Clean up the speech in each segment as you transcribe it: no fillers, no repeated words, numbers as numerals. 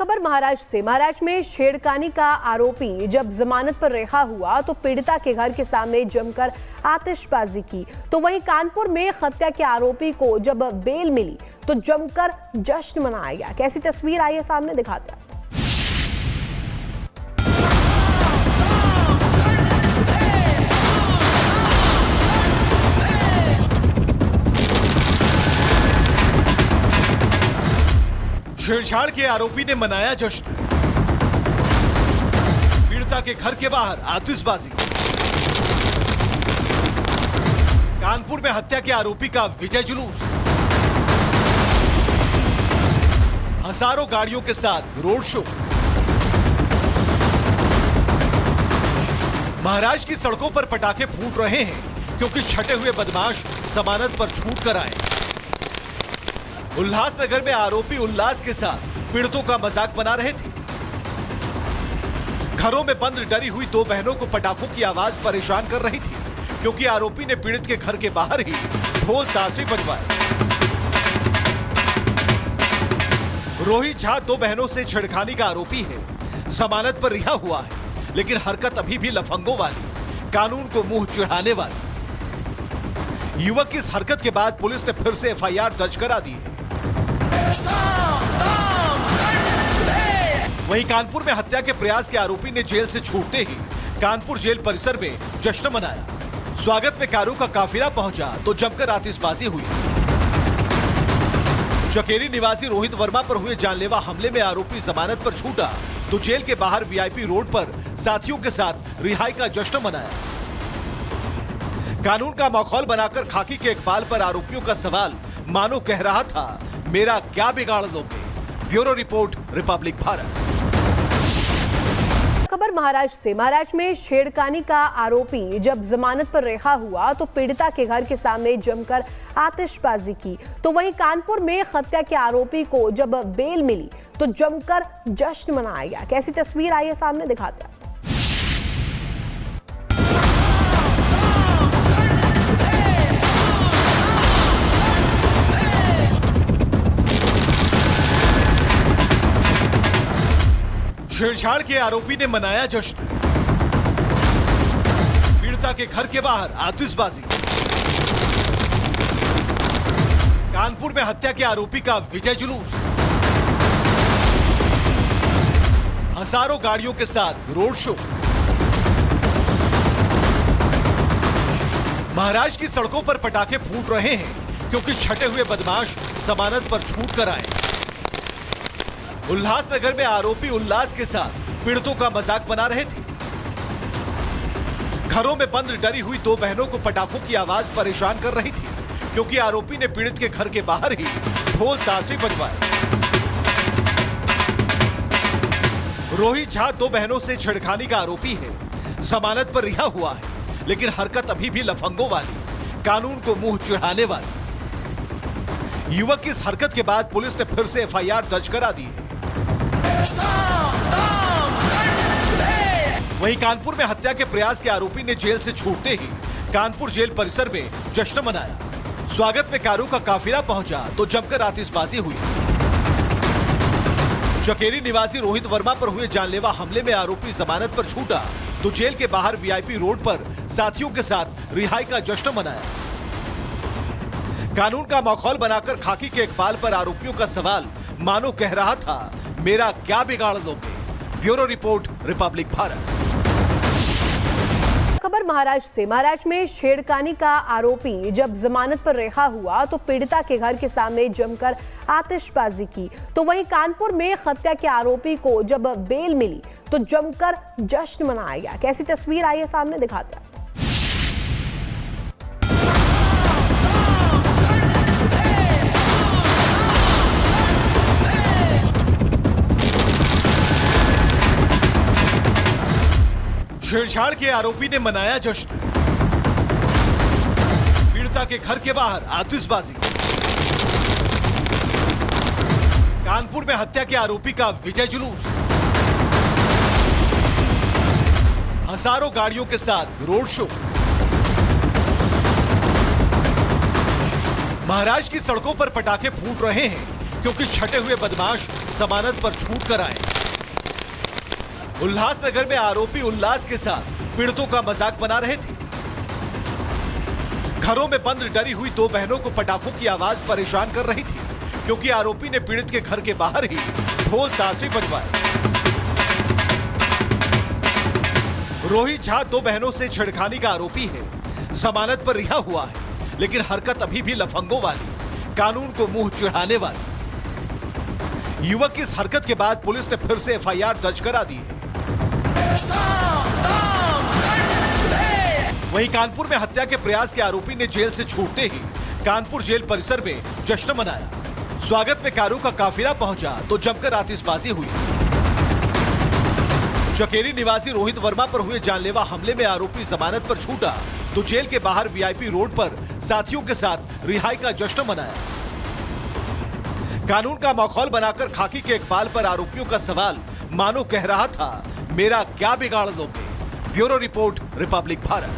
खबर महाराष्ट्र से। महाराष्ट्र में छेड़खानी का आरोपी जब जमानत पर रिहा हुआ तो पीड़िता के घर के सामने जमकर आतिशबाजी की। तो वहीं कानपुर में हत्या के आरोपी को जब बेल मिली तो जमकर जश्न मनाया गया। कैसी तस्वीर आई है सामने, दिखाते हैं। छेड़छाड़ के आरोपी ने मनाया जश्न। पीड़िता के घर के बाहर आतिशबाजी। कानपुर में हत्या के आरोपी का विजय जुलूस। हजारों गाड़ियों के साथ रोड शो। महाराष्ट्र की सड़कों पर पटाखे फूट रहे हैं क्योंकि छटे हुए बदमाश जमानत पर छूट कर आए। उल्लासनगर में आरोपी उल्लास के साथ पीड़ितों का मजाक बना रहे थे। घरों में बंद डरी हुई दो बहनों को पटाखों की आवाज परेशान कर रही थी क्योंकि आरोपी ने पीड़ित के घर के बाहर ही ढोल ताशे बजवाए। रोहित झा दो बहनों से छेड़खानी का आरोपी है। जमानत पर रिहा हुआ है, लेकिन हरकत अभी भी लफंगों वाली, कानून को मुंह चिढ़ाने वाली। युवक की इस हरकत के बाद पुलिस ने फिर से एफआईआर दर्ज करा दी है। वहीं कानपुर में हत्या के प्रयास के आरोपी ने जेल से छूटते ही कानपुर जेल परिसर में जश्न मनाया। स्वागत में कारों का काफिला पहुंचा तो जमकर आतिशबाजी हुई। चकेरी निवासी रोहित वर्मा पर हुए जानलेवा हमले में आरोपी जमानत पर छूटा तो जेल के बाहर वीआईपी रोड पर साथियों के साथ रिहाई का जश्न मनाया। कानून का माहौल बनाकर खाकी के इकबाल पर आरोपियों का सवाल मानो कह रहा था, मेरा क्या बिगाड़ दोगे। Bureau report, Republic Bharat. खबर महाराष्ट्र से। महाराष्ट्र में छेड़खानी का आरोपी जब जमानत पर रिहा हुआ तो पीड़िता के घर के सामने जमकर आतिशबाजी की। तो वहीं कानपुर में हत्या के आरोपी को जब बेल मिली तो जमकर जश्न मनाया गया। कैसी तस्वीर आई है सामने, दिखाते हैं। छेड़छाड़ के आरोपी ने मनाया जश्न। पीड़िता के घर के बाहर आतिशबाजी। कानपुर में हत्या के आरोपी का विजय जुलूस। हजारों गाड़ियों के साथ रोड शो। महाराष्ट्र की सड़कों पर पटाखे फूट रहे हैं क्योंकि छटे हुए बदमाश जमानत पर छूट कर आए। उल्लासनगर में आरोपी उल्लास के साथ पीड़ितों का मजाक बना रहे थे। घरों में बंद डरी हुई दो बहनों को पटाखों की आवाज परेशान कर रही थी क्योंकि आरोपी ने पीड़ित के घर के बाहर ही ढोल ताशे बजवाए। रोहित झा दो बहनों से छेड़खानी का आरोपी है। जमानत पर रिहा हुआ है, लेकिन हरकत अभी भी लफंगों वाली, कानून को मुंह चिढ़ाने वाली। युवक की इस हरकत के बाद पुलिस ने फिर से एफआईआर दर्ज करा दी है। वहीं कानपुर में हत्या के प्रयास के आरोपी ने जेल से छूटते ही कानपुर जेल परिसर में जश्न मनाया। स्वागत में कारों का काफिला पहुंचा तो जमकर आतिशबाजी हुई। चकेरी निवासी रोहित वर्मा पर हुए जानलेवा हमले में आरोपी जमानत पर छूटा तो जेल के बाहर वीआईपी रोड पर साथियों के साथ रिहाई का जश्न मनाया। कानून का माहौल बनाकर खाकी के इकबाल पर आरोपियों का सवाल मानो कह रहा था, मेरा क्या बिगाड़ दोगे। Bureau report, Republic Bharat. खबर महाराष्ट्र से। महाराष्ट्र में छेड़खानी का आरोपी जब जमानत पर रिहा हुआ तो पीड़िता के घर के सामने जमकर आतिशबाजी की। तो वहीं कानपुर में हत्या के आरोपी को जब बेल मिली तो जमकर जश्न मनाया गया। कैसी तस्वीर आई है सामने, दिखाते हैं। छेड़छाड़ के आरोपी ने मनाया जश्न। पीड़िता के घर के बाहर आतिशबाजी। कानपुर में हत्या के आरोपी का विजय जुलूस। हजारों गाड़ियों के साथ रोड शो। महाराष्ट्र की सड़कों पर पटाखे फूट रहे हैं क्योंकि छटे हुए बदमाश जमानत पर छूट कर आए। उल्लासनगर में आरोपी उल्लास के साथ पीड़ितों का मजाक बना रहे थे। घरों में बंद डरी हुई दो बहनों को पटाखों की आवाज परेशान कर रही थी, क्योंकि आरोपी ने पीड़ित के घर के बाहर ही ढोल ताशे बजवाए। रोहित झा दो बहनों से छेड़खानी का आरोपी है, जमानत पर रिहा हुआ है, लेकिन हरकत अभी भी लफंगों वाली, कानून को मुंह चिढ़ाने वाली। युवक की इस हरकत के बाद पुलिस ने फिर से एफआईआर दर्ज करा दी है। वहीं कानपुर में हत्या के प्रयास के आरोपी ने जेल से छूटते ही कानपुर जेल परिसर में जश्न मनाया। स्वागत में कारों का काफिला पहुंचा तो जमकर आतिशबाजी हुई। चकेरी निवासी रोहित वर्मा पर हुए जानलेवा हमले में आरोपी जमानत पर छूटा तो जेल के बाहर वीआईपी रोड पर साथियों के साथ रिहाई का जश्न मनाया। कानून का माहौल बनाकर खाकी के इकबाल पर आरोपियों का सवाल मानो कह रहा था, मेरा क्या बिगाड़ दोगे। Bureau report, Republic Bharat.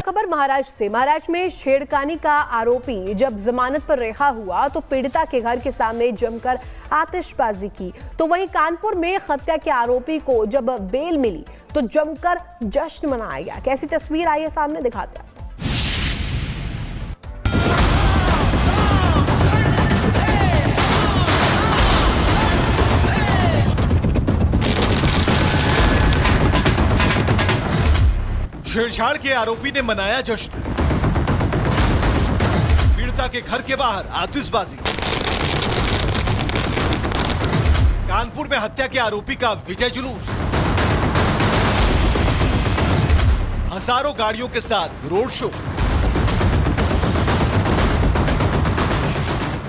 खबर महाराष्ट्र से। महाराष्ट्र में छेड़खानी का आरोपी जब जमानत पर रिहा हुआ तो पीड़िता के घर के सामने जमकर आतिशबाजी की। तो वहीं कानपुर में हत्या के आरोपी को जब बेल मिली तो जमकर जश्न मनाया गया। कैसी तस्वीर आई है सामने, दिखाते हैं। छेड़छाड़ के आरोपी ने मनाया जश्न। पीड़िता के घर के बाहर आतिशबाजी। कानपुर में हत्या के आरोपी का विजय जुलूस। हजारों गाड़ियों के साथ रोड शो।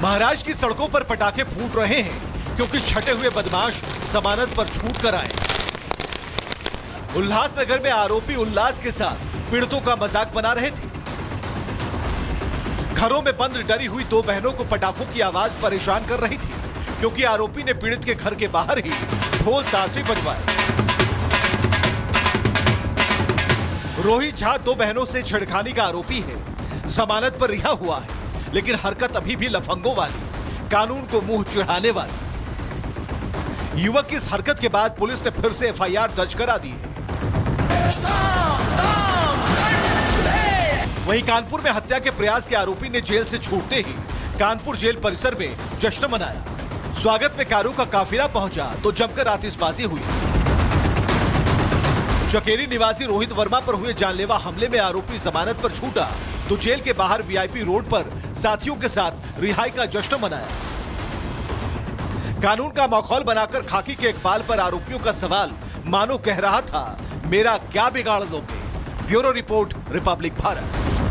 महाराष्ट्र की सड़कों पर पटाखे फूट रहे हैं क्योंकि छटे हुए बदमाश जमानत पर छूट कर आए। उल्लासनगर में आरोपी उल्लास के साथ पीड़ितों का मजाक बना रहे थे। घरों में बंद डरी हुई दो बहनों को पटाखों की आवाज परेशान कर रही थी, क्योंकि आरोपी ने पीड़ित के घर के बाहर ही ढोल ताशे बजवाए। रोहित झा दो बहनों से छेड़खानी का आरोपी है, जमानत पर रिहा हुआ है, लेकिन हरकत अभी भी लफंगों वाली, कानून को मुंह चिढ़ाने वाली। युवक की इस हरकत के बाद पुलिस ने फिर से एफआईआर दर्ज करा दी है। वहीं कानपुर में हत्या के प्रयास के आरोपी ने जेल से छूटते ही कानपुर जेल परिसर में जश्न मनाया। स्वागत में कारों का काफिला पहुंचा तो जमकर आतिशबाजी हुई। चकेरी निवासी रोहित वर्मा पर हुए जानलेवा हमले में आरोपी जमानत पर छूटा तो जेल के बाहर वीआईपी रोड पर साथियों के साथ रिहाई का जश्न मनाया। कानून का माहौल बनाकर खाकी के इकबाल पर आरोपियों का सवाल मानो कह रहा था, मेरा क्या बिगाड़ दोगे। Bureau report, Republic Bharat.